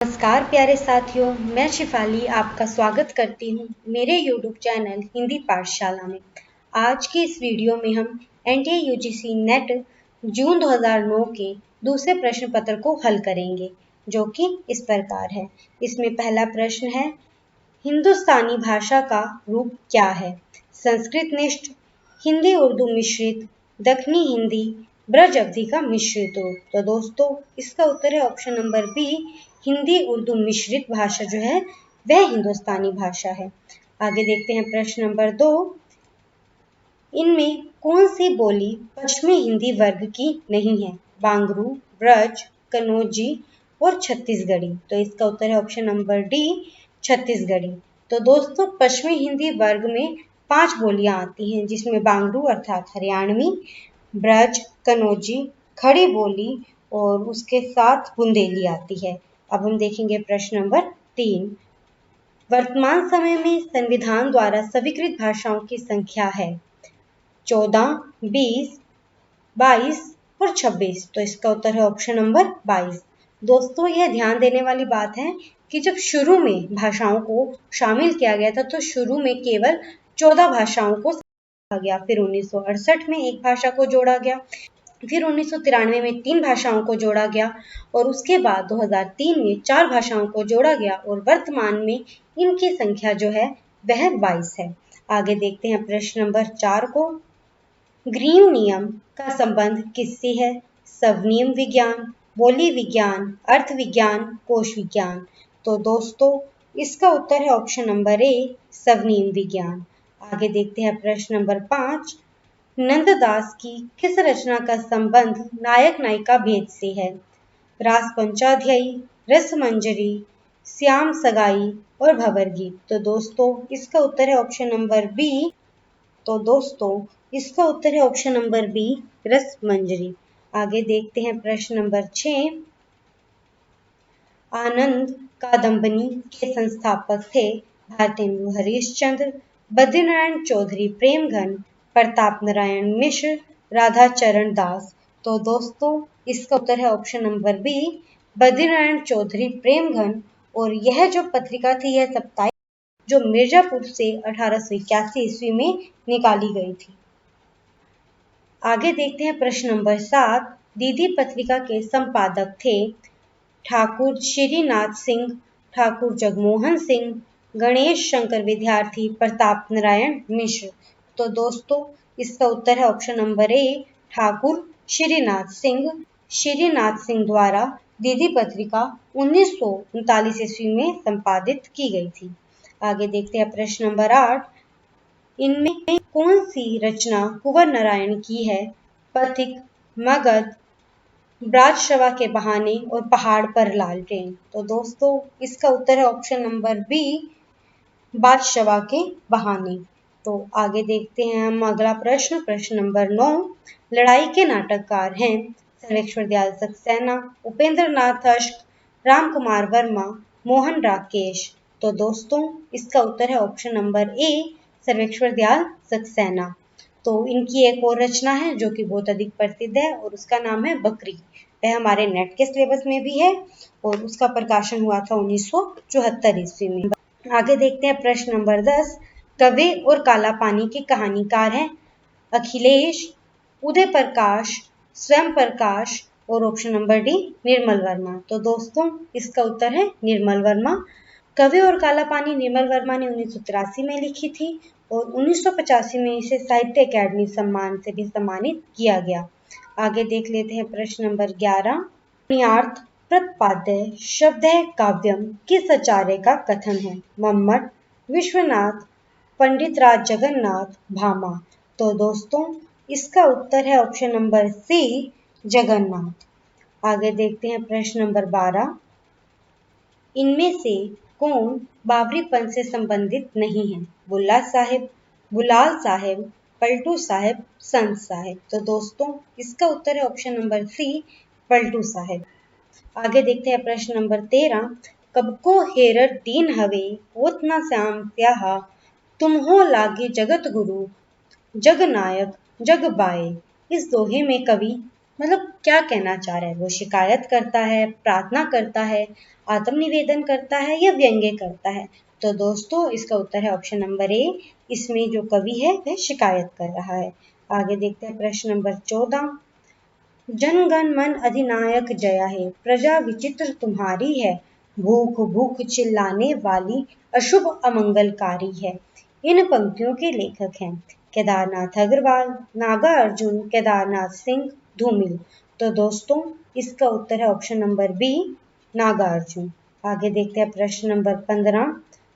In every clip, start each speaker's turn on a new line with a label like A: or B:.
A: नमस्कार प्यारे साथियों, मैं शिफाली आपका स्वागत करती हूँ मेरे YouTube चैनल हिंदी पाठशाला में। आज की इस वीडियो में हम एनटीए यूजीसी नेट जून 2009 के दूसरे प्रश्न पत्र को हल करेंगे, जो कि इस प्रकार है। इसमें पहला प्रश्न है, हिंदुस्तानी भाषा का रूप क्या है? संस्कृत निष्ठ, हिंदी उर्दू मिश्रित, दक्षिणी हिंदी, ब्रज अवधि का मिश्रित रूप। तो दोस्तों इसका उत्तर है option number B, Hindi Urdu मिश्रित भाषा जो है वह हिंदुस्तानी भाषा है। आगे देखते हैं प्रश्न नंबर 2, इनमें कौन सी बोली पश्चिमी हिंदी वर्ग की नहीं है? बांगरू, ब्रज, कन्नौजी और छत्तीसगढ़ी। तो इसका उत्तर है ऑप्शन नंबर डी, छत्तीसगढ़ी। तो दोस्तों पश्चिमी हिंदी वर्ग में 5 बोलियां आती हैं, जिसमें बांगरू अर्थात हरियाणवी, ब्रज, कन्नौजी, खड़ी बोली और उसके साथ बुंदेली आती है। अब हम देखेंगे प्रश्न नंबर 3, वर्तमान समय में संविधान द्वारा स्वीकृत भाषाओं की संख्या है 14, 20, 22 और 26। तो इसका उत्तर है ऑप्शन नंबर 22। दोस्तों यह ध्यान देने वाली बात है कि जब शुरू में भाषाओं को शामिल किया गया था तो शुरू में केवल 14 भाषाओं को रखा गया, फिर 1968 में एक भाषा को जोड़ा गया, फिर 1993 में 3 भाषाओं को जोड़ा गया और उसके बाद 2003 में 4 भाषाओं को जोड़ा गया और वर्तमान में इनकी संख्या जो है वह 22 है। आगे देखते हैं प्रश्न नंबर 4 को, ग्रीन नियम का संबंध किससे है? स्वनियम विज्ञान, बोली विज्ञान, अर्थ विज्ञान, कोश विज्ञान। तो दोस्तों इसका उत्तर है ऑप्शन नंबर ए, स्वनियम विज्ञान। आगे देखते हैं प्रश्न नंबर 5, नंददास की किस रचना का संबंध नायक नायिका भेद से है? रास पंचाध्यायी, रसमंजरी, श्याम सगाई और भंवर गीत। तो दोस्तों इसका उत्तर है ऑप्शन नंबर बी। तो दोस्तों इसका उत्तर है ऑप्शन नंबर बी, रसमंजरी। आगे देखते हैं प्रश्न नंबर 6, आनंद कादंबनी के संस्थापक थे भारतेंदु हरीशचंद्र, बद्रीनारायण चौधरी प्रेमघन, प्रताप नारायण मिश्र, राधाचरण दास। तो दोस्तों इसका उत्तर है option number B, Badrinarayan Chaudhary Premghan. और यह जो पत्रिका थी यह साप्ताहिक जो मिर्जापुर से 1881 ईस्वी में निकाली गई थी। आगे देखते हैं प्रश्न नंबर 7, दीदी पत्रिका के संपादक थे ठाकुर श्रीनाथ सिंह, ठाकुर जगमोहन सिंह, गणेश शंकर विद्यार्थी, प्रताप नारायण मिश्र। तो दोस्तों इसका उत्तर है option number A, Thakur Srinath Singh. Srinath Singh द्वारा दीदी पत्रिका 1939 ईस्वी में संपादित की गई थी। आगे देखते हैं प्रश्न नंबर 8, इनमें कौन सी रचना कुंवर नारायण की है? पथिक, मगध, ब्राजशवा के बहाने और पहाड़ पर लालटेन। तो दोस्तों इसका उत्तर है ऑप्शन नंबर बी, बादशवा के बहाने। तो आगे देखते हैं हम अगला प्रश्न, प्रश्न नंबर 9, लड़ाई के नाटककार हैं सर्वेश्वर दयाल सक्सेना, उपेंद्र नाथ अश्क, राम कुमार वर्मा, मोहन राकेश। तो दोस्तों इसका उत्तर है ऑप्शन नंबर ए, सर्वेश्वर दयाल सक्सेना। तो इनकी एक और रचना है जो कि बहुत अधिक प्रसिद्ध है और उसका नाम है बकरी। वह हमारे नेट के सिलेबस में भी है और उसका प्रकाशन हुआ था 1974 ईस्वी में। आगे देखते हैं प्रश्न नंबर 10, कवि और काला पानी के कहानीकार हैं अखिलेश, उदय प्रकाश, स्वयं प्रकाश और option number D, Nirmal Verma. तो दोस्तों इसका उत्तर है निर्मल वर्मा। कवि और काला पानी निर्मल वर्मा ने 1983 में लिखी थी और 1985 में इसे साहित्य अकादमी सम्मान से भी सम्मानित किया गया। आगे देख लेते हैं प्रश्न नंबर 11, न्यार्थ प्रतिपाद्य शब्द है काव्यम किस आचार्य का कथन है? मम्मट, विश्वनाथ, पंडित राज जगन्नाथ, भामा। तो दोस्तों इसका उत्तर है ऑप्शन नंबर सी, जगन्नाथ। आगे देखते हैं प्रश्न नंबर 12, इनमें से कौन बाबरीपन से संबंधित नहीं है? बुल्ला साहिब, गुलाल साहिब, पलटू साहिब, संत साहिब। तो दोस्तों इसका उत्तर है option number C, Paltu Sahib. आगे देखते हैं प्रश्न नंबर 13, कब को हेरर दीन हवे होत न श्याम स्याहा, तुम हो लागे जगत गुरु जग नायक जग बाए। इस दोहे में कवि मतलब क्या कहना चाह रहा है, वो शिकायत करता है, प्रार्थना करता है, आत्मनिवेदन करता है या व्यंग्य करता है। तो दोस्तों इसका उत्तर है ऑप्शन नंबर ए, इसमें जो कवि है वह शिकायत कर रहा है। आगे देखते हैं प्रश्न नंबर 14। जन गण मन अधिनायक जया है, प्रजा विचित्र तुम्हारी है, भूख भूख चिल्लाने वाली अशुभ अमंगलकारी है। इन पंक्तियों के लेखक हैं केदारनाथ अग्रवाल, नागा अर्जुन, केदारनाथ सिंह, धूमिल। तो दोस्तों इसका उत्तर है option number B, Naga Arjun. आगे देखते हैं प्रश्न नंबर 15।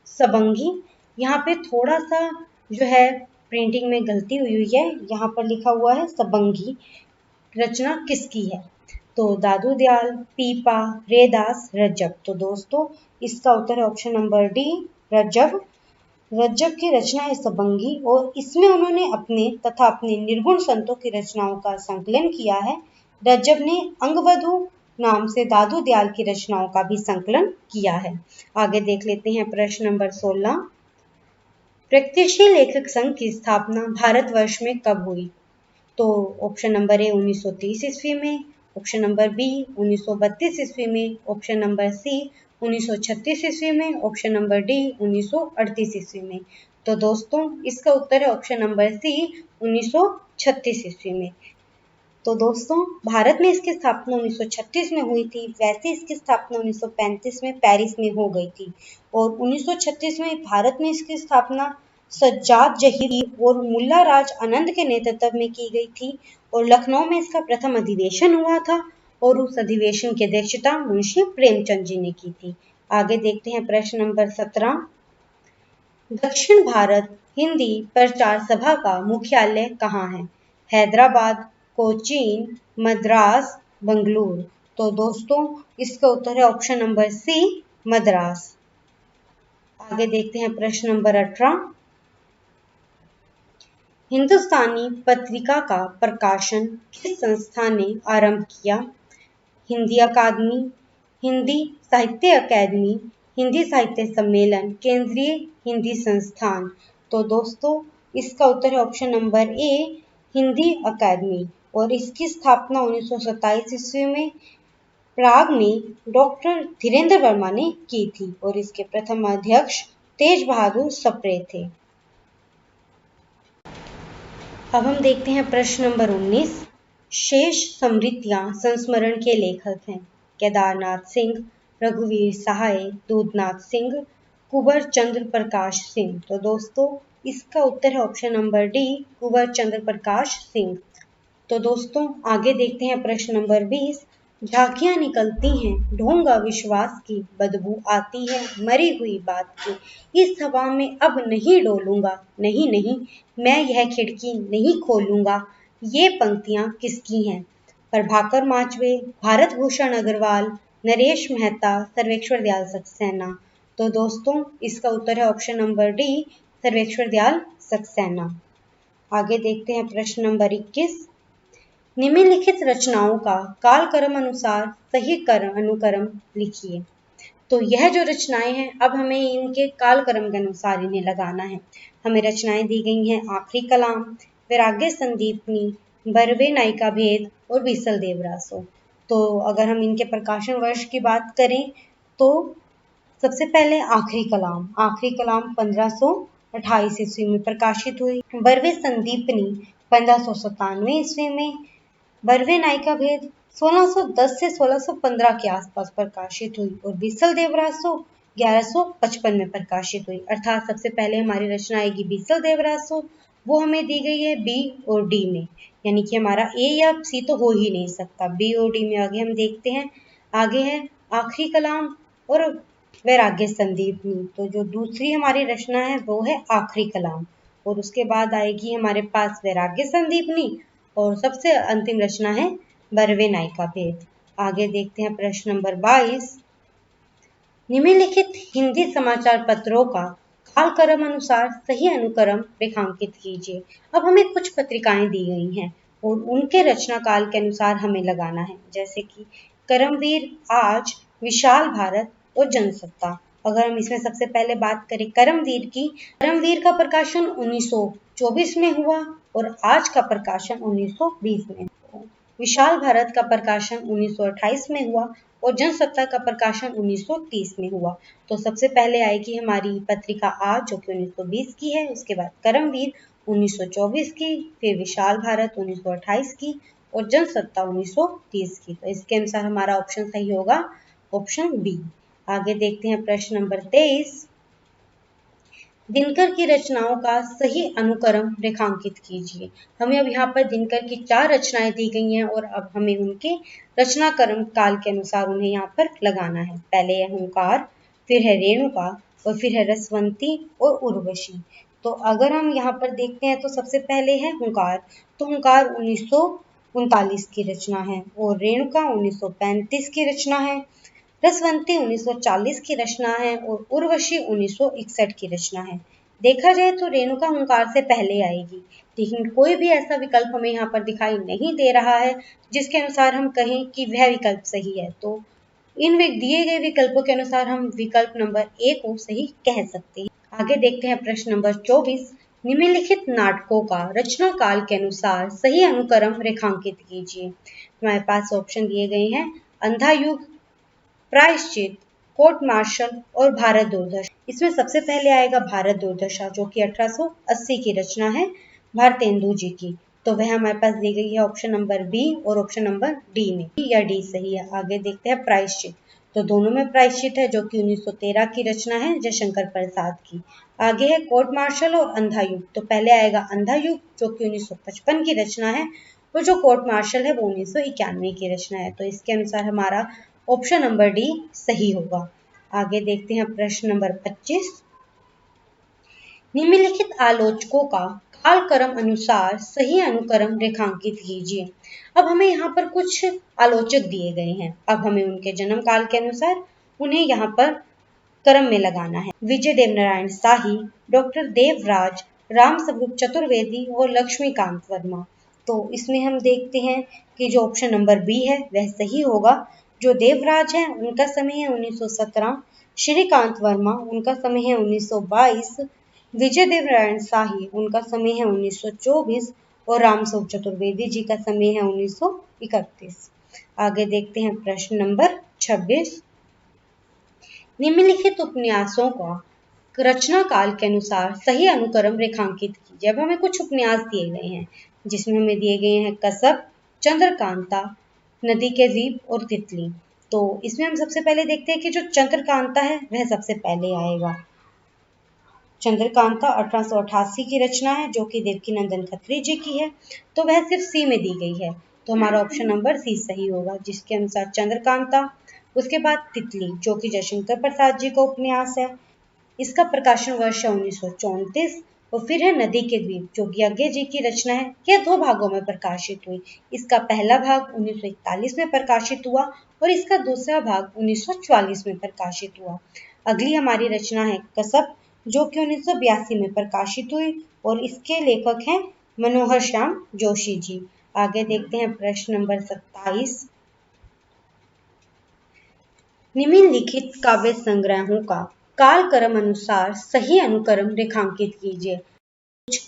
A: सबंगी, यहाँ पे थोड़ा सा जो है प्रिंटिंग में गलती हुई है, यहाँ पर लिखा हुआ है सबंगी, रचना किसकी है? तो दादू दयाल, पीपा, रेदास, रज्जब। तो दोस्तों इसका उत्तर है option number D, Rajjab. Rajjab की रचना है सबंगी और इसमें उन्होंने अपने तथा अपने निर्गुण संतों की रचनाओं का संकलन किया है। रज्जब ने अंगवधु नाम से दादू दयाल की रचनाओं का भी संकलन किया है। आगे देख लेते हैं प्रश्न नंबर 16। प्रगतिशील लेखक संघ की स्थापना भारतवर्ष में कब हुई? तो ऑप्शन नंबर ए 1930 ईस्वी में, ऑप्शन नंबर बी 1932 ईस्वी में, ऑप्शन नंबर सी 1936 ईस्वी में, ऑप्शन नंबर डी 1938 ईस्वी में। तो दोस्तों इसका उत्तर है ऑप्शन नंबर सी 1936 ईस्वी में। तो दोस्तों भारत में इसकी स्थापना 1936 में हुई थी, वैसे इसकी स्थापना 1935 में पेरिस में हो गई थी और 1936 में भारत में इसकी स्थापना सज्जाद जहीरी और मुल्ला राज आनंद के नेतृत्व में की गई थी और लखनऊ में इसका प्रथम अधिवेशन हुआ था और उस अधिवेशन की अध्यक्षता मुंशी प्रेमचंद जी ने की थी। आगे देखते हैं प्रश्न नंबर 17। दक्षिण भारत हिंदी प्रचार सभा का मुख्यालय कहाँ है? हैदराबाद, कोचीन, मद्रास, बंगलुरु। तो दोस्तों इसका उत्तर है ऑप्शन नंबर सी, मद्रास। आगे देखते हैं प्रश्न नंबर 18। हिंदुस्तानी पत्रिका का प्रकाशन किस संस्था ने आरंभ किया? हिंदी अकादमी, हिंदी साहित्य अकादमी, हिंदी साहित्य सम्मेलन, केंद्रीय हिंदी संस्थान। तो दोस्तों इसका उत्तर है ऑप्शन नंबर ए, हिंदी अकादमी और इसकी स्थापना 1927 ईस्वी में प्राग में डॉक्टर धीरेन्द्र वर्मा ने की थी और इसके प्रथम अध्यक्ष तेज बहादुर सप्रे थे। अब हम देखते हैं प्रश्न नंबर 19। शेष स्मृतियां संस्मरण के लेखक हैं केदारनाथ सिंह, रघुवीर सहाय, दूधनाथ सिंह, कुंवर चंद्र प्रकाश सिंह। तो दोस्तों इसका उत्तर है ऑप्शन नंबर डी, कुंवर चंद्र प्रकाश सिंह। तो दोस्तों आगे देखते हैं प्रश्न नंबर 20। झांकियां निकलती हैं ढोंग अविश्वास की, बदबू आती है मरी हुई बात की, इस हवा में अब नहीं डोलूंगा, नहीं नहीं मैं यह खिड़की नहीं खोलूंगा। ये पंक्तियां किसकी हैं? प्रभाकर माचवे, भारत भूषण अग्रवाल, नरेश मेहता, सर्वेश्वर दयाल सक्सेना। तो दोस्तों इसका उत्तर है option number D, Sarveshwar Dayal Saxena. आगे देखते हैं प्रश्न नंबर 21। निम्नलिखित रचनाओं का कालक्रम अनुसार सही अनुक्रम लिखिए। तो यह जो रचनाएं हैं अब हमें इनके कालक्रम के अनुसार इन्हें लगाना है। हमें रचनाएं दी गई हैं आखिरी कलाम, वैराग्य संदीपनी, बरवे नायिका भेद और बीसल देवरासो। तो अगर हम इनके प्रकाशन वर्ष की बात करें तो सबसे पहले आखिरी कलाम 1528 ईस्वी में प्रकाशित हुई। बरवे संदीपनी 1597 ईस्वी में, बरवे नायिका भेद 1610 से 1615 के आसपास प्रकाशित हुई और बीसल देवरासो 1155 में प्रकाशित हुई। अर्थात सबसे पहले हमारी रचना आएगी बीसल देवरासो, वो हमें दी गई है बी और डी में, यानी कि हमारा ए या सी तो हो ही नहीं सकता, बी और डी में। आगे हम देखते हैं, आगे है आखिरी कलाम और वैराग्य संदीपनी। तो जो दूसरी हमारी रचना है वो है आखिरी कलाम और उसके बाद आएगी हमारे पास वैराग्य संदीपनी और सबसे अंतिम रचना है बरवे नायिका भेद। आगे देखते हैं प्रश्न नंबर 22। निम्नलिखित हिंदी समाचार पत्रों का कालक्रम अनुसार सही अनुक्रम रेखांकित कीजिए। अब हमें कुछ पत्रिकाएं दी गई हैं और उनके रचना काल के अनुसार हमें लगाना है, जैसे कि करमवीर, आज, विशाल भारत और जनसत्ता। अगर हम इसमें सबसे पहले बात करें करमवीर की, करमवीर का प्रकाशन 1924 में हुआ और आज का प्रकाशन 1920 में। विशाल भारत का प्रकाशन 1928 में हुआ और जनसत्ता का प्रकाशन 1930 में हुआ। तो सबसे पहले आएगी हमारी पत्रिका आज जो कि 1920 की है, उसके बाद करमवीर 1924 की, फिर विशाल भारत 1928 की और जनसत्ता 1930 की। तो इसके अनुसार हमारा ऑप्शन सही होगा ऑप्शन बी। आगे देखते हैं प्रश्न नंबर 23। दिनकर की रचनाओं का सही अनुक्रम रेखांकित कीजिए। हमें अब यहाँ पर दिनकर की 4 रचनाएं दी गई हैं और अब हमें उनके रचना क्रम काल के अनुसार उन्हें यहाँ पर लगाना है। पहले है हुंकार, फिर है रेणुका और फिर है रसवंती और उर्वशी। तो अगर हम यहाँ पर देखते हैं तो सबसे पहले है हुंकार। तो हुंकार 1939 की रचना है और रेणुका 1935 की रचना है, रसवंती 1940 की रचना है और उर्वशी 1961 की रचना है। देखा जाए तो रेणुका हुंकार से पहले आएगी, लेकिन कोई भी ऐसा विकल्प हमें यहाँ पर दिखाई नहीं दे रहा है जिसके अनुसार हम कहें कि वह विकल्प सही है। तो इन दिए गए विकल्पों के अनुसार हम विकल्प नंबर ए को सही कह सकते हैं। आगे देखते हैं प्रश्न नंबर 24। निम्नलिखित नाटकों का रचना काल के अनुसार सही अनुक्रम रेखांकित कीजिए। हमारे पास ऑप्शन दिए गए हैं अंधा युग, प्रायश्चित, कोर्ट मार्शल और भारत दुर्दशा। इसमें सबसे पहले आएगा भारत दुर्दशा जो कि 1880 की रचना है भारतेंदु जी की। तो वह हमारे पास दी गई है ऑप्शन नंबर बी और ऑप्शन नंबर डी में, या डी सही है। आगे देखते हैं प्रायश्चित। तो दोनों में प्रायश्चित है जो कि 1913 की रचना है जयशंकर प्रसाद की। आगे है कोर्ट मार्शल और अंधा युग। तो पहले आएगा अंधा युग जो कि 1955 की रचना है और जो कोर्ट मार्शल है वो 1991 की रचना है। तो इसके अनुसार हमारा ऑप्शन नंबर डी सही होगा। आगे देखते हैं प्रश्न नंबर 25। निम्नलिखित आलोचकों का कालक्रम अनुसार सही अनुक्रम रेखांकित कीजिए। अब हमें यहाँ पर कुछ आलोचक दिए गए हैं, अब हमें उनके जन्म काल के अनुसार उन्हें यहाँ पर क्रम में लगाना है। विजय देवनारायण शाही, डॉक्टर देवराज, रामस्वरूप चतुर्वेदी और लक्ष्मीकांत वर्मा। तो इसमें हम देखते हैं कि जो ऑप्शन नंबर बी है वह सही होगा। जो देवराज है उनका समय है 1917, श्रीकांत वर्मा उनका समय है 1922, विजय देवनारायण शाही उनका समय है 1924 और रामस्वरूप चतुर्वेदी जी का समय है 1931। आगे देखते हैं प्रश्न नंबर 26। निम्नलिखित उपन्यासों का रचना काल के अनुसार सही अनुक्रम रेखांकित कीजिए। अब हमें कुछ उपन्यास दिए गए हैं जिसमें हमें दिए गए हैं कसब, चंद्रकांता, नदी के द्वीप और तितली। तो इसमें हम सबसे पहले देखते हैं कि जो चंद्रकांता है वह सबसे पहले आएगा। चंद्रकांता 1888 की रचना है जो कि देवकीनंदन खत्री जी की है। तो वह सिर्फ सी में दी गई है, तो हमारा ऑप्शन नंबर सी सही होगा जिसके अनुसार चंद्रकांता। उसके बाद तितली जो कि जयशंकर प्रसाद जी का उपन्यास है, इसका प्रकाशन वर्ष है 1934। और फिर है नदी के द्वीप जो कि अज्ञे जी की रचना है। यह 2 भागों में प्रकाशित हुई। इसका पहला भाग 1941 में प्रकाशित हुआ और इसका दूसरा भाग 1944 में प्रकाशित हुआ। अगली हमारी रचना है कसब जो कि 1982 में प्रकाशित हुई और इसके लेखक हैं मनोहर श्याम जोशी जी। आगे देखते हैं प्रश्न नंबर 27। निम्नलिखित काव्य संग्रहों का कालक्रम अनुसार सही अनुक्रम रेखांकित कीजिए। कुछ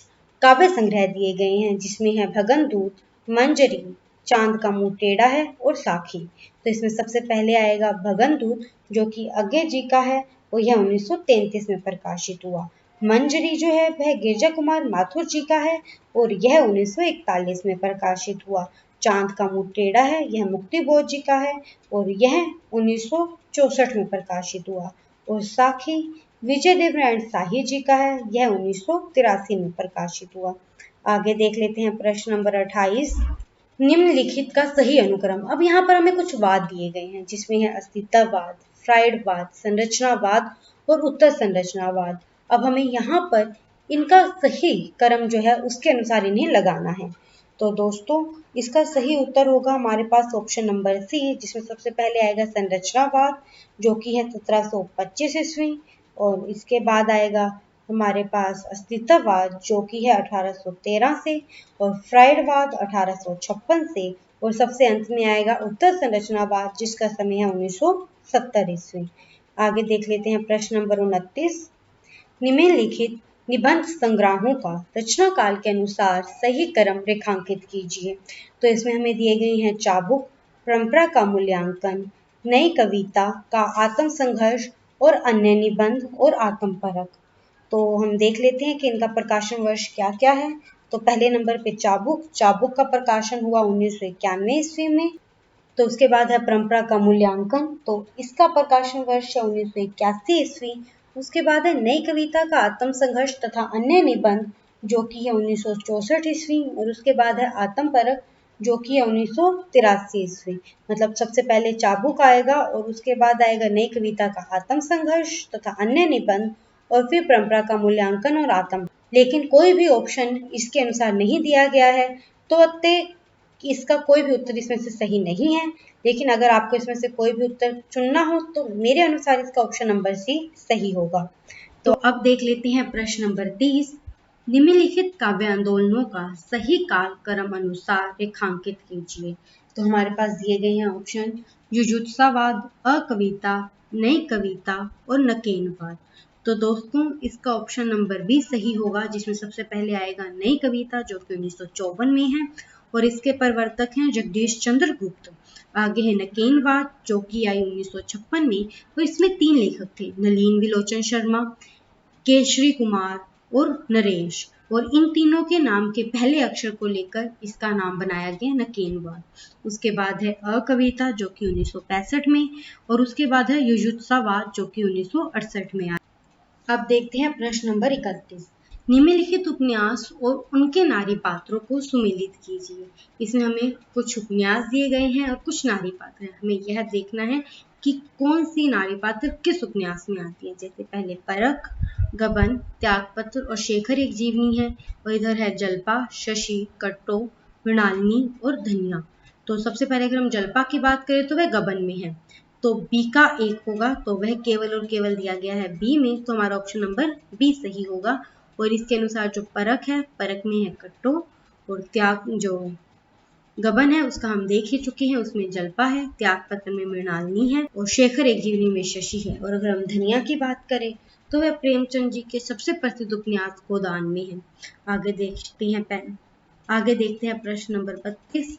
A: काव्य संग्रह दिए गए हैं जिसमें है भगनदूत, मंजरी, चांद का मुंह टेढ़ा है और साखी। तो इसमें सबसे पहले आएगा भगनदूत जो कि अज्ञे जी का है और यह 1933 में प्रकाशित हुआ। मंजरी जो है वह गिरजा कुमार माथुर जी का है और यह 1941 में प्रकाशित हुआ। चांद का मुंह टेढ़ा है यह मुक्ति बोध जी का है और यह 1964 में प्रकाशित हुआ। और साखी विजय देवनारायण शाही जी का है, यह 1983 में प्रकाशित हुआ। आगे देख लेते हैं प्रश्न नंबर 28। निम्नलिखित का सही अनुक्रम। अब यहाँ पर हमें कुछ वाद दिए गए हैं जिसमें है अस्तित्ववाद, फ्राइडवाद, संरचनावाद और उत्तर संरचनावाद। अब हमें यहाँ पर इनका सही क्रम जो है उसके अनुसार इन्हें लगाना है। तो दोस्तों इसका सही उत्तर होगा हमारे पास ऑप्शन नंबर सी जिसमें सबसे पहले आएगा संरचनावाद जो कि है 1725 ईस्वी और इसके बाद आएगा हमारे पास अस्तित्ववाद जो कि है 1813 से और फ्राइडवाद 1856 से और सबसे अंत में आएगा उत्तर संरचनावाद जिसका समय है 1970 ईस्वी। आगे देख लेते हैं प्रश्न नंबर 29। निम्नलिखित निबंध संग्रहों का रचना काल के अनुसार सही क्रम रेखांकित कीजिए। तो इसमें हमें दिए गए हैं चाबुक, परंपरा का मूल्यांकन, नई कविता का आत्म संघर्ष और अन्य निबंध और आत्मपरक। तो हम देख लेते हैं कि इनका प्रकाशन वर्ष क्या क्या है। तो पहले नंबर पे चाबुक, चाबुक का प्रकाशन हुआ 1991 ईस्वी में। तो उसके बाद है परंपरा का मूल्यांकन, तो इसका प्रकाशन वर्ष है 1981 ईस्वी। उसके बाद है नई कविता का आत्म संघर्ष तथा अन्य निबंध, जो कि है 1964 ईस्वी। और उसके बाद है आत्मपरक, जो कि है 1983 ईस्वी। मतलब सबसे पहले चाबुक आएगा और उसके बाद आएगा नई कविता का आत्म संघर्ष तथा अन्य निबंध, और फिर परंपरा का मूल्यांकन और आत्म। लेकिन कोई भी ऑप्शन इसके अनुसार नहीं दिया गया है, तो अतः इसका कोई भी उत्तर इसमें से सही नहीं है। लेकिन अगर आपको इसमें से कोई भी उत्तर चुनना हो तो मेरे अनुसार इसका ऑप्शन नंबर सी सही होगा। तो अब देख लेते हैं प्रश्न नंबर 30। निम्नलिखित काव्य आंदोलनों का सही काल क्रम अनुसार रेखांकित कीजिए। तो हमारे पास दिए गए हैं ऑप्शन जुजुत्सावाद, अकविता, नई कविता और नकेनवाद। तो दोस्तों इसका ऑप्शन नंबर बी सही होगा, जिसमें सबसे पहले आएगा नई कविता जो कि 1954 में है और इसके प्रवर्तक हैं जगदीश चंद्र गुप्त। आगे है नकेनवाद जो कि आई 1956 में और इसमें 3 लेखक थे, नलिन विलोचन शर्मा, केशरी कुमार और नरेश। और इन तीनों के नाम के पहले अक्षर को लेकर इसका नाम बनाया गया नकेनवाद। उसके बाद है अकविता जो कि 1965 में, और उसके बाद है युजुत्सावाद जो कि 1968 में आया। अब देखते हैं प्रश्न नंबर 31। निम्नलिखित उपन्यास और उनके नारी पात्रों को सुमेलित कीजिए। इसमें हमें कुछ उपन्यास दिए गए हैं और कुछ नारी पात्र हैं। हमें यह देखना है कि कौन सी नारी पात्र किस उपन्यास में आती है। जैसे पहले परख, गबन, त्यागपत्र और शेखर एक जीवनी है, और इधर है जल्पा, शशि, कट्टो, मृणालिनी और धनिया। तो सबसे पहले अगर हम जल्पा की बात करें तो वह गबन में है, तो बी का 1 होगा, तो वह केवल और केवल दिया गया है बी में, तो हमारा ऑप्शन नंबर बी सही होगा। और इसके अनुसार जो परख है, परख में है कट्टो, और त्याग जो गबन है उसका हम देख ही चुके हैं, उसमें जल्पा है, त्यागपत्र में मृणालिनी है और शेखर एक जीवनी में शशि है। और अगर हम धनिया की बात करें तो वह प्रेमचंद जी के सबसे प्रसिद्ध उपन्यास गोदान में है। आगे देखते हैं प्रश्न नंबर 32।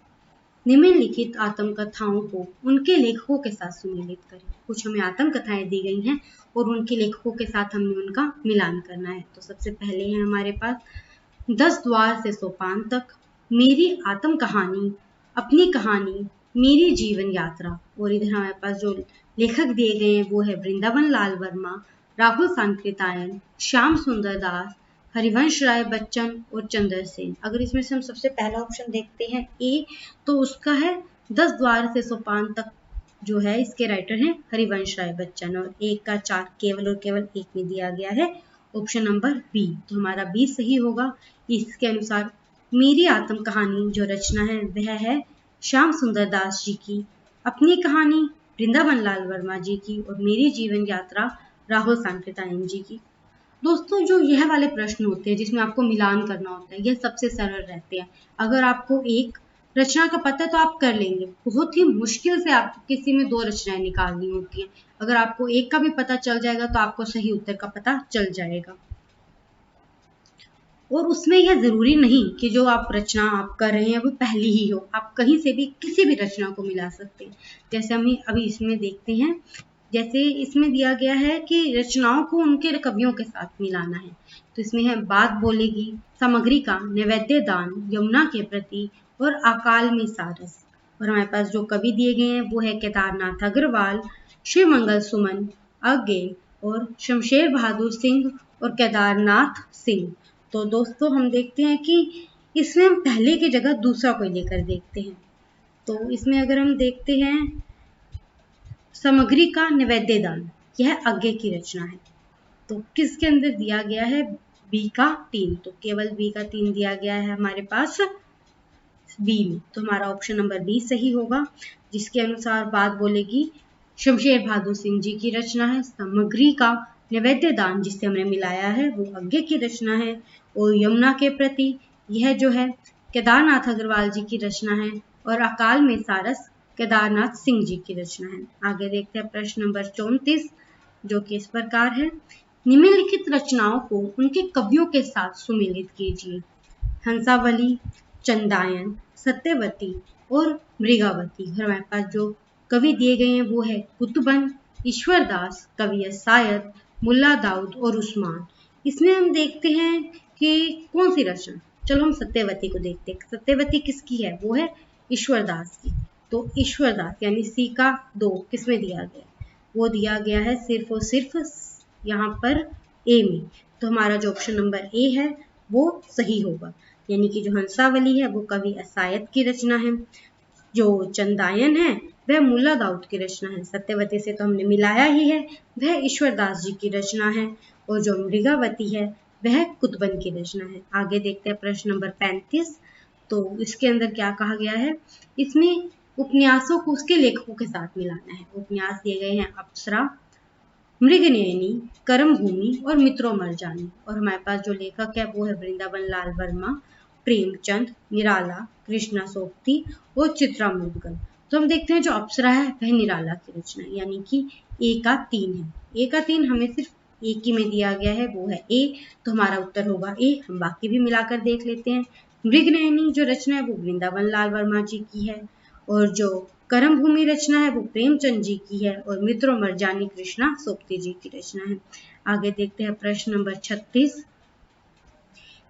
A: निम्नलिखित आत्मकथाओं को उनके लेखकों के साथ सुमेलित करें। कुछ हमें आत्मकथाएं दी गई हैं और उनके लेखकों के साथ हमें उनका मिलान करना है। तो सबसे पहले है हमारे पास 10 द्वार से सोपान तक, मेरी आत्म कहानी, अपनी कहानी, मेरी जीवन यात्रा। और इधर हमारे पास जो लेखक दिए गए हैं वो है वृंदावन लाल वर्मा, राहुल सांकृत्यायन, श्याम सुंदर दास, हरिवंश राय बच्चन और चंद्र सेन। अगर इसमें से हम सबसे पहला ऑप्शन देखते हैं ए, तो उसका है 10 द्वार से सोपान तक जो है इसके राइटर हैं हरिवंश राय बच्चन, और 1 का 4 केवल और केवल 1 में दिया गया है, ऑप्शन नंबर बी। तो हमारा बी सही होगा। इसके अनुसार मेरी आत्म कहानी जो रचना है वह है श्याम सुंदर दास जी की, अपनी कहानी वृंदावन लाल वर्मा जी की, और मेरी जीवन यात्रा राहुल सांकृत्यायन जी की। दोस्तों जो यह वाले प्रश्न होते हैं जिसमें आपको मिलान करना होता है, यह सबसे सरल रहते हैं। अगर आपको एक रचना का पता है तो आप कर लेंगे, बहुत ही मुश्किल से आपको किसी में 2 रचनाएं निकालनी होती हैं। अगर आपको एक का भी पता चल जाएगा तो आपको सही उत्तर का पता चल जाएगा। और उसमें यह जरूरी नहीं कि जो आप रचना आप कर रहे हैं वो पहली ही हो, आप कहीं से भी किसी भी रचना को मिला सकते हैं। जैसे हम अभी इसमें देखते हैं, जैसे इसमें दिया गया है कि रचनाओं को उनके कवियों के साथ मिलाना है। तो इसमें है बात बोलेगी, सामग्री का, नैवेद्य दान, यमुना के प्रति और अकाल में सारस। और हमारे पास जो कवि दिए गए हैं वो है केदारनाथ अग्रवाल, शिव मंगल सुमन अज्ञे और शमशेर बहादुर सिंह और केदारनाथ सिंह। तो दोस्तों हम देखते हैं कि इसमें हम पहले की जगह दूसरा कोई लेकर देखते हैं। तो इसमें अगर हम देखते हैं सामग्री का नैवेद्य दान, यह अज्ञे की रचना है। तो किसके अंदर दिया गया है, बी का 3, तो केवल बी का 3 दिया गया है हमारे पास बी में, तो हमारा ऑप्शन नंबर बी सही होगा। जिसके अनुसार बात बोलेगी शमशेर बहादुर सिंह जी की रचना है, सामग्री का नैवेद्य दान जिससे हमने मिलाया है वो अज्ञे की रचना है, और यमुना के प्रति यह जो है केदारनाथ अग्रवाल जी की रचना है, और अकाल में सारस केदारनाथ सिंह जी की रचना है। आगे देखते हैं प्रश्न नंबर 34 जो कि इस प्रकार है। निम्नलिखित रचनाओं को उनके कवियों के साथ सुमेलित कीजिए। हंसावली, चंदायन, सत्यवती और मृगावती। और हमारे पास जो कवि दिए गए हैं वो है कुतुबन, ईश्वरदास, कवि सायद, मुल्ला दाऊद और उस्मान। इसमें हम देखते हैं कि कौन सी रचना, चलो हम सत्यवती को देखते हैं। सत्यवती किसकी है? वो है ईश्वरदास की। तो ईश्वरदास यानी सी का 2 किसमें दिया गया? वो दिया गया है सिर्फ और सिर्फ यहाँ पर ए में। तो हमारा जो ऑप्शन नंबर ए है वो सही होगा, यानी कि जो हंसावली है वो कवि असायद की रचना है, जो चंदायन है वह मुल्ला दाऊद की रचना है, सत्यवती से तो हमने मिलाया ही है, वह ईश्वरदास जी की रचना है, और जो मृगावती है वह कुतुबन की रचना है। आगे देखते हैं प्रश्न नंबर 35। तो इसके अंदर क्या कहा गया है? इसमें उपन्यासों को उसके लेखकों के साथ मिलाना है। उपन्यास दिए गए हैं अप्सरा, मृगनयनी, करमभूमि और मित्रों मरजानी। और हमारे पास जो लेखक है वो है वृंदावन लाल वर्मा, प्रेमचंद, निराला, कृष्णा सोबती और चित्रा मुदगल। तो हम देखते हैं जो अप्सरा है वह निराला की रचना है, यानी कि ए का 3 है। ए का 3 हमें सिर्फ एक ही में दिया गया है, वो है ए, तो हमारा उत्तर होगा ए। हम बाकी भी मिलाकर देख लेते हैं। मृगनयनी जो रचना है वो वृंदावन लाल वर्मा जी की है, और जो करम भूमि रचना है वो प्रेमचंद जी की है, और मित्रों मरजानी कृष्णा सोबती जी की रचना है। आगे देखते हैं प्रश्न नंबर 36।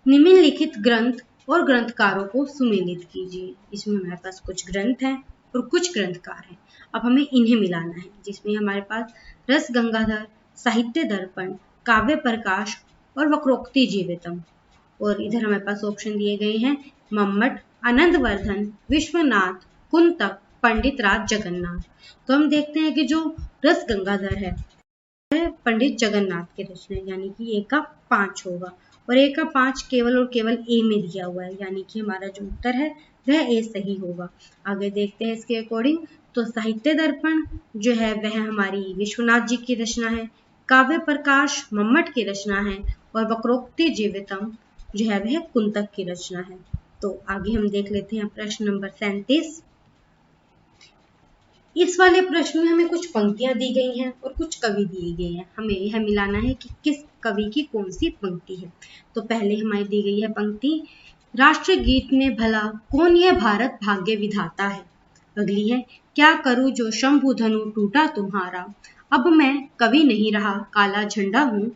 A: निम्नलिखित ग्रंथ और ग्रंथकारों को सुमेलित कीजिए। इसमें हमारे पास कुछ ग्रंथ हैं और कुछ ग्रंथकार हैं। अब हमें इन्हें मिलाना है, जिसमें हमारे पास रस गंगाधर, साहित्य दर्पण, काव्य प्रकाश और वक्रोक्ति जीवितम। और इधर हमारे पास ऑप्शन दिए गए हैं मम्मट, आनंदवर्धन, विश्वनाथ, कुंतक, पंडित राज जगन्नाथ। तो हम देखते हैं कि जो रस गंगाधर है पंडित जगन्नाथ की रचना, यानी कि ए का 5 होगा, और ए का 5 केवल और केवल ए में दिया हुआ है, यानी कि हमारा जो उत्तर है वह ए सही होगा। आगे देखते हैं इसके अकॉर्डिंग। तो साहित्य दर्पण जो है वह हमारी विश्वनाथ जी की रचना है, काव्य प्रकाश मम्मट की रचना है, और वक्रोक्ति जीवितम जो है वह कुंतक की रचना है। तो आगे हम देख लेते हैं प्रश्न नंबर 37। इस वाले प्रश्न में हमें कुछ पंक्तियां दी गई हैं और कुछ कवि दिए गए हैं। हमें यह मिलाना है कि किस कवि की कौन सी पंक्ति है। तो पहले हमारी दी गई है पंक्ति, राष्ट्रगीत में भला कौन यह भारत भाग्य विधाता है। अगली है, क्या करूं जो शंभु धनु टूटा तुम्हारा, अब मैं कवि नहीं रहा काला झंडा हूं।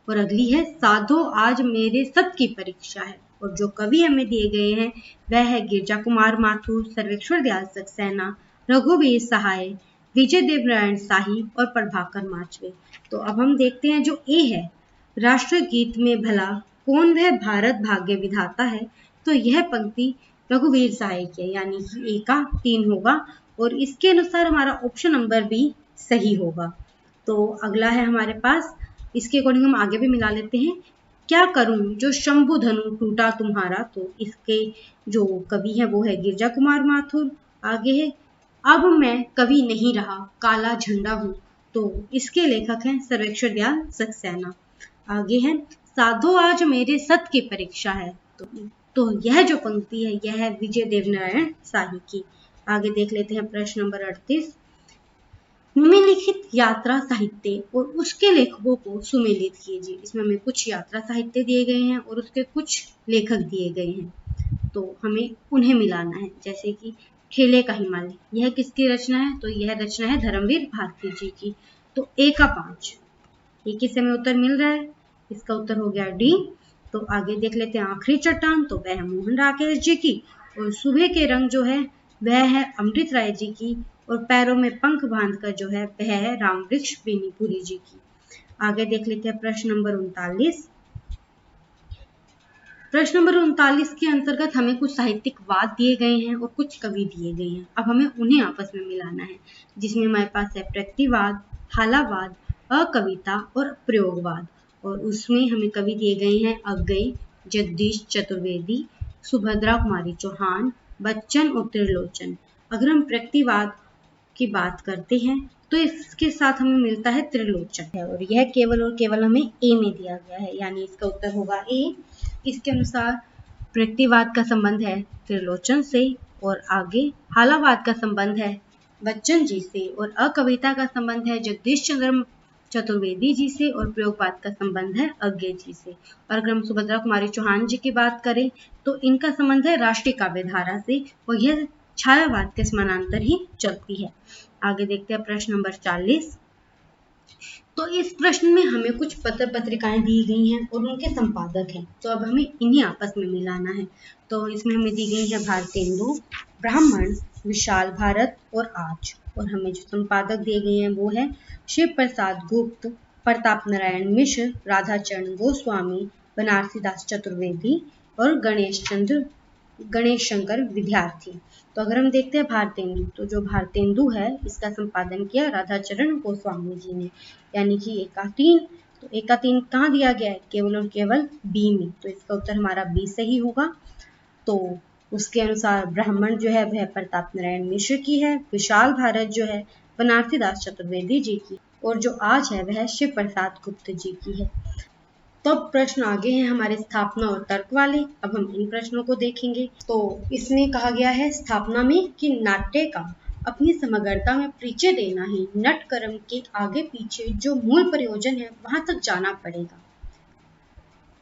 A: और अगली है, साधो आज मेरे सत की परीक्षा है। और जो कवि हमें दिए गए हैं वह है गिरजा कुमार माथुर, सर्वेश्वर दयाल सक्सेना, रघुवीर सहाय, विजय देवनारायण शाही और प्रभाकर माचवे। तो अब हम देखते हैं जो ए है, राष्ट्रगीत में भला कौन वह भारत भाग्य विधाता है। तो यह पंक्ति रघुवीर सहाय की है, यानी कि ए का 3 होगा, और इसके अनुसार हमारा ऑप्शन नंबर बी सही होगा। तो अगला है हमारे पास, इसके अकॉर्डिंग हम आगे भी मिला लेते हैं, क्या करूं जो शंभु धनु टूटा तुम्हारा। तो इसके जो कवि है वो है गिरजा कुमार माथुर। आगे है, अब मैं कवि नहीं रहा काला झंडा हूं। तो इसके लेखक हैं सर्वेश्वर दयाल सक्सेना। आगे है, साधो आज मेरे सत की परीक्षा है। तो यह जो पंक्ति है यह है विजय देवनारायण शाही की। आगे देख लेते हैं प्रश्न नंबर 38। निम्नलिखित यात्रा साहित्य और उसके लेखकों को सुमेलित कीजिए। इसमें हमें कुछ यात्रा साहित्य दिए गए हैं और उसके कुछ लेखक दिए गए हैं, तो हमें उन्हें मिलाना है। जैसे कि ठेले का हिमालय, यह किसकी रचना है। तो यह रचना है धर्मवीर भारती जी की। तो ए का 5, ये किस हमें उत्तर मिल रहा है, इसका उत्तर हो गया डी। तो आगे देख लेते हैं आखिरी चट्टान, तो वह है मोहन राकेश जी की। और सुबह के रंग जो है वह है अमृत राय जी की। और पैरों में पंख बांधकर जो है वह है रामवृक्ष बेनीपुरी जी की। आगे देख लेते हैं प्रश्न नंबर 39। प्रश्न नंबर 39 के अंतर्गत हमें कुछ साहित्यिक वाद दिए गए हैं और कुछ कवि दिए गए हैं। अब हमें उन्हें आपस में मिलाना है, जिसमें हमारे पास है प्रतिवाद, हालावाद, अकविता और प्रयोगवाद। और उसमें हमें कवि दिए गए हैं अगई, जगदीश चतुर्वेदी, सुभद्रा कुमारी चौहान, बच्चन और त्रिलोचन। अगर हम प्रतिवाद की बात करते हैं तो इसके साथ हमें मिलता है त्रिलोचन है, और यह केवल और केवल हमें ए में दिया गया है, यानी इसका उत्तर होगा ए। इसके अनुसार प्रतिवाद का संबंध है त्रिलोचन से, और आगे हालावाद का संबंध है बच्चन जी से, और अकविता का संबंध है जगदीश चंद्र चतुर्वेदी जी से और प्रयोगपात का संबंध है अज्ञे जी से। और अगर हम सुभद्रा कुमारी चौहान जी की बात करें तो इनका संबंध है राष्ट्रीय काव्य धारा से और यह छायावाद के समानांतर ही चलती है। आगे देखते हैं प्रश्न नंबर 40। तो इस प्रश्न में हमें कुछ पत्र पत्रिकाएं दी गई हैं और उनके संपादक हैं, तो अब हमें इन्हीं आपस में मिलाना है। तो इसमें हमें दी गई है भारतेंदु, ब्राह्मण, विशाल भारत और आज। और हमें जो संपादक दिए गए हैं वो है शिव प्रसाद गुप्त, प्रताप नारायण मिश्र, राधाचरण गोस्वामी, बनारसी दास चतुर्वेदी और गणेश शंकर विद्यार्थी। तो अगर हम देखते हैं भारतेंदु, तो जो भारतेंदु है इसका संपादन किया राधाचरण गोस्वामी जी ने, यानी कि एकातीन। तो एकातीन कहाँ दिया गया है? केवल और केवल बी में, तो इसका उत्तर हमारा बी सही होगा। तो उसके अनुसार ब्राह्मण जो है वह प्रताप नारायण मिश्र की है, विशाल भारत जो है बनारसी दास चतुर्वेदी जी की, और जो आज है वह शिव प्रसाद गुप्त जी की है। तो अब प्रश्न आगे हैं हमारे स्थापना और तर्क वाले। अब हम इन प्रश्नों को देखेंगे। तो इसमें कहा गया है स्थापना में कि नाट्य का अपनी समग्रता में परिचय देना ही नटकर्म के आगे पीछे जो मूल प्रयोजन है वहां तक जाना पड़ेगा,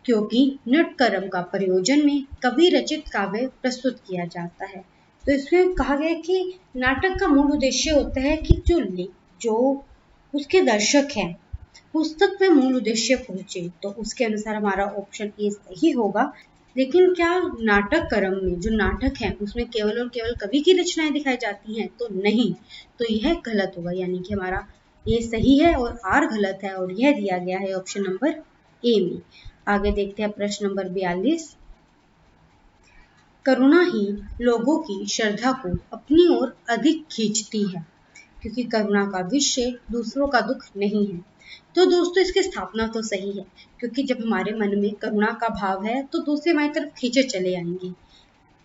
A: क्योंकि नटकर्म का प्रयोजन में कवि रचित काव्य प्रस्तुत किया जाता है। तो इसमें कहा गया कि नाटक का मूल उद्देश्य होता है कि जो उसके दर्शक हैं उस तक में मूल उद्देश्य पहुंचे। तो उसके अनुसार हमारा ऑप्शन ए सही होगा। लेकिन क्या नाटक कर्म में जो नाटक है उसमें केवल और केवल कवि की रचनाएं दिखाई जाती हैं? तो नहीं, तो यह गलत होगा, यानी कि हमारा ए सही है और आर गलत है, और यह दिया गया है ऑप्शन नंबर ए में। आगे देखते हैं प्रश्न नंबर 42। करुणा ही लोगों की श्रद्धा को अपनी ओर अधिक खींचती है, क्योंकि करुणा का विषय दूसरों का दुख नहीं है। तो दोस्तों इसकी स्थापना तो सही है, क्योंकि जब हमारे मन में करुणा का भाव है तो दूसरे हमारी तरफ खींचे चले आएंगे।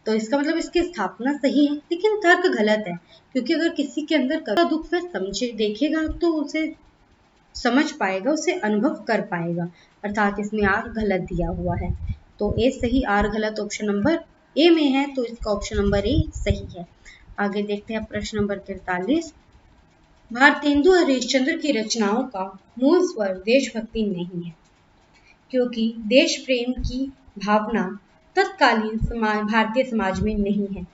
A: तो इसका मतलब इसकी स्थापना सही है, लेकिन तर्क गलत है, क्योंकि अगर किसी के अंदर करुणा दुख वह समझे देखेगा तो उसे समझ पाएगा, उसे अनुभव कर पाएगा, अर्थात इसमें आर गलत दिया हुआ है। तो ए सही आर गलत ऑप्शन नंबर ए में है, तो इसका ऑप्शन नंबर ए सही है। आगे देखते हैं प्रश्न नंबर 43। भारतेंदु हरिश्चंद्र की रचनाओं का मूल स्वर देशभक्ति नहीं है, क्योंकि देश प्रेम की भावना तत्कालीन भारतीय समाज में नहीं है।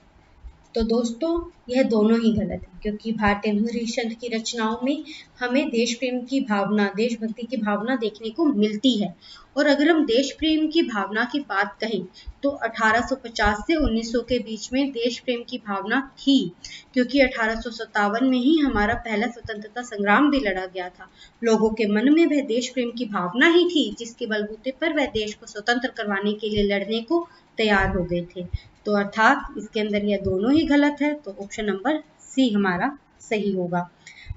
A: तो दोस्तों यह दोनों ही गलत है, क्योंकि भारतेंदु हरिश्चंद्र की रचनाओं में हमें देश प्रेम की भावना, देशभक्ति की भावना देखने को मिलती है। और अगर हम देश प्रेम की भावना की बात कहें तो 1850 से 1900 के बीच में देश प्रेम की भावना थी, क्योंकि 1857 में ही हमारा पहला स्वतंत्रता संग्राम भी लड़ा गया था। लोगों के मन में वह देश प्रेम की भावना ही थी जिसके बलबूते पर वह देश को स्वतंत्र करवाने के लिए लड़ने को तैयार हो गए थे। तो अर्थात इसके अंदर यह दोनों ही गलत है, तो ऑप्शन नंबर सी हमारा सही होगा।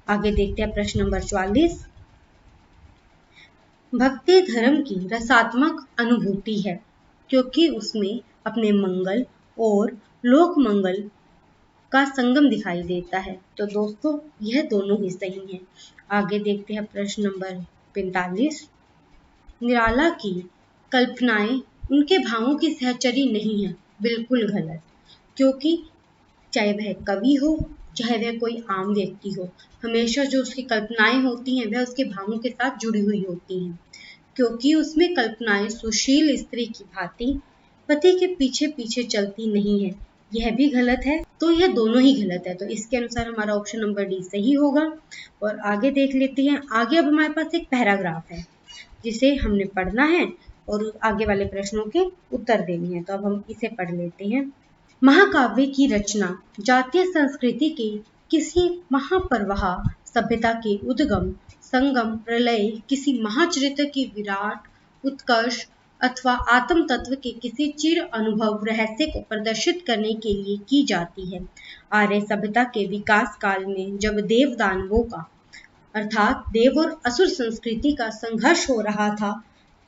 A: आगे देखते हैं प्रश्न नंबर 44। भक्ति धर्म की रसात्मक अनुभूति है, क्योंकि उसमें अपने मंगल और लोक मंगल का संगम दिखाई देता है। तो दोस्तों यह दोनों ही सही हैं। आगे देखते हैं प्रश्न नंबर 45। निराला की कल्पनाएं उनके भावों की सहचरी नहीं है, बिल्कुल गलत, क्योंकि चाहे वह कवि हो चाहे वह कोई आम व्यक्ति हो, हमेशा जो उसकी कल्पनाएं होती हैं वह उसके भावों के साथ जुड़ी हुई होती हैं, क्योंकि उसमें कल्पनाएं सुशील स्त्री की भांति पति के पीछे पीछे चलती नहीं है। यह भी गलत है, तो यह दोनों ही गलत है। तो इसके अनुसार हमारा ऑप्शन नंबर डी सही होगा। और आगे देख लेते हैं। आगे अब हमारे पास एक पैराग्राफ है जिसे हमने पढ़ना है और आगे वाले प्रश्नों के उत्तर देने हैं। तो अब हम इसे पढ़ लेते हैं। महाकाव्य की रचना जातीय संस्कृति के किसी महाप्रवाह सभ्यता के उद्गम संगम प्रलय किसी महाचरित्र की विराट उत्कर्ष अथवा आत्म तत्व के किसी चिर अनुभव रहस्य को प्रदर्शित करने के लिए की जाती है। आर्य सभ्यता के विकास काल में जब देव दानवों का अर्थात देव और असुर संस्कृति का संघर्ष हो रहा था,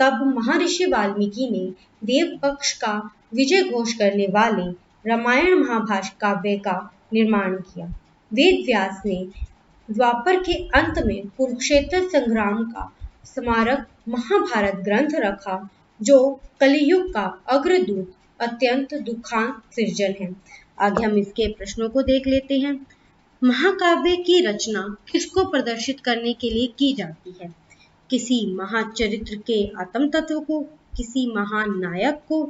A: तब महर्षि वाल्मीकि ने देव पक्ष का विजय घोष करने वाले रामायण महाभारत काव्य का निर्माण किया। वेद व्यास ने द्वापर के अंत में कुरुक्षेत्र संग्राम का स्मारक महाभारत ग्रंथ रखा, जो कलियुग का अग्रदूत अत्यंत दुखांत सृजन है। आगे हम इसके प्रश्नों को देख लेते हैं। महाकाव्य की रचना किसको प्रदर्शित करने के लिए की जाती है? किसी महाचरित्र के आत्म तत्व को, किसी महान नायक को,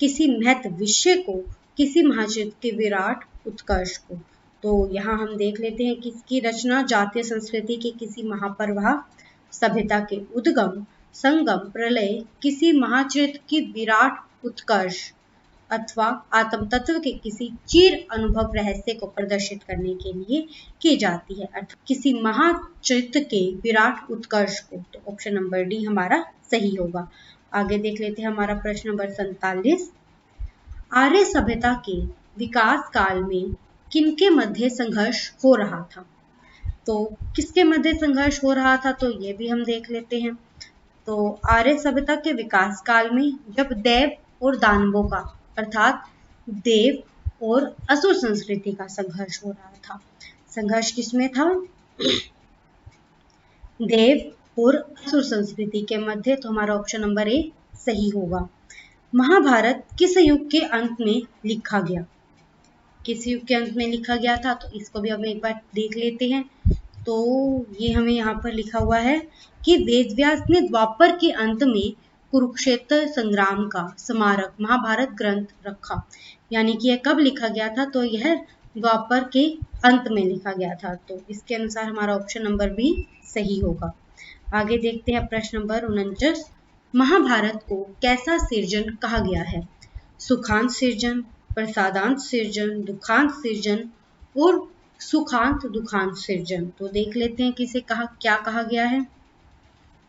A: किसी महत विषय को, किसी महाचरित्र के विराट उत्कर्ष को। तो यहाँ हम देख लेते हैं कि इसकी रचना जातीय संस्कृति के किसी महाप्रवाह, सभ्यता के उद्गम, संगम, प्रलय, किसी महाचरित्र की विराट उत्कर्ष अथवा आत्म तत्व के किसी चीर अनुभव रहस्य को प्रदर्शित करने के लिए की जाती है, अर्थात किसी महाचरित्र के विराट उत्कर्ष को। तो ऑप्शन नंबर डी हमारा सही होगा। आगे देख लेते हैं हमारा प्रश्न नंबर 47। आर्य सभ्यता के विकास काल में किनके मध्य संघर्ष हो रहा था? तो किसके मध्य संघर्ष हो रहा था, तो ये भी हम देख लेते हैं। तो आर्य सभ्यता के विकास काल में जब देव और दानवों का, अर्थात देव और असुर संस्कृति का संघर्ष हो रहा था। संघर्ष किसमें था? देव और असुर संस्कृति के मध्य। तो हमारा ऑप्शन नंबर ए सही होगा। महाभारत किस युग के अंत में लिखा गया? किस युग के अंत में लिखा गया था? तो इसको भी हम एक बार देख लेते हैं। तो ये हमें यहाँ पर लिखा हुआ है कि वेदव्यास ने द्वापर के अंत में कुरुक्षेत्र संग्राम का स्मारक महाभारत ग्रंथ रखा। यानी कि यह कब लिखा गया था? तो यह द्वापर के अंत में लिखा गया था। तो इसके अनुसार हमारा ऑप्शन नंबर बी सही होगा। आगे देखते हैं प्रश्न नंबर 49। महाभारत को कैसा सृजन कहा गया है? सुखांत सृजन, प्रसादांत सृजन, दुखांत सृजन और सुखांत दुखांत सृजन। तो देख लेते हैं कि इसे क्या कहा गया है।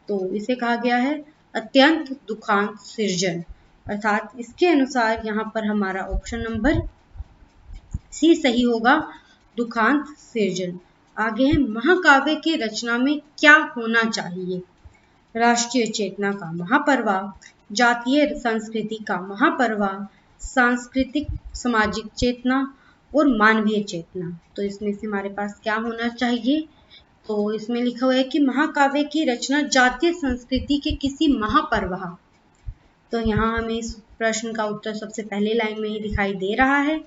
A: तो इसे कहा गया है अत्यंत दुखांत सृजन, अर्थात इसके अनुसार यहाँ पर हमारा ऑप्शन नंबर सी सही होगा, दुखांत सृजन। आगे है महाकाव्य की रचना में क्या होना चाहिए? राष्ट्रीय चेतना का महापर्वाह, जातीय संस्कृति का महापर्वाह, सांस्कृतिक सामाजिक चेतना और मानवीय चेतना। तो इसमें से हमारे पास क्या होना चाहिए? तो इसमें लिखा हुआ है कि महाकाव्य की रचना जातीय संस्कृति के किसी महापर्वाह। तो यहाँ हमें इस प्रश्न का उत्तर सबसे पहले लाइन में ही दिखाई दे रहा है।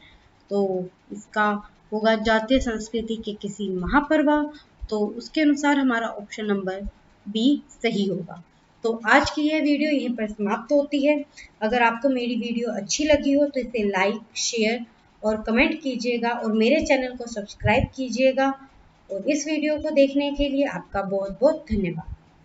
A: तो इसका होगा जातीय संस्कृति के किसी महापर्वाह। तो उसके अनुसार हमारा ऑप्शन नंबर बी सही होगा। तो आज की यह वीडियो यहीं पर समाप्त होती है। अगर आपको मेरी वीडियो अच्छी लगी हो तो इसे लाइक, शेयर और कमेंट कीजिएगा और मेरे चैनल को सब्सक्राइब कीजिएगा। और इस वीडियो को देखने के लिए आपका बहुत बहुत धन्यवाद।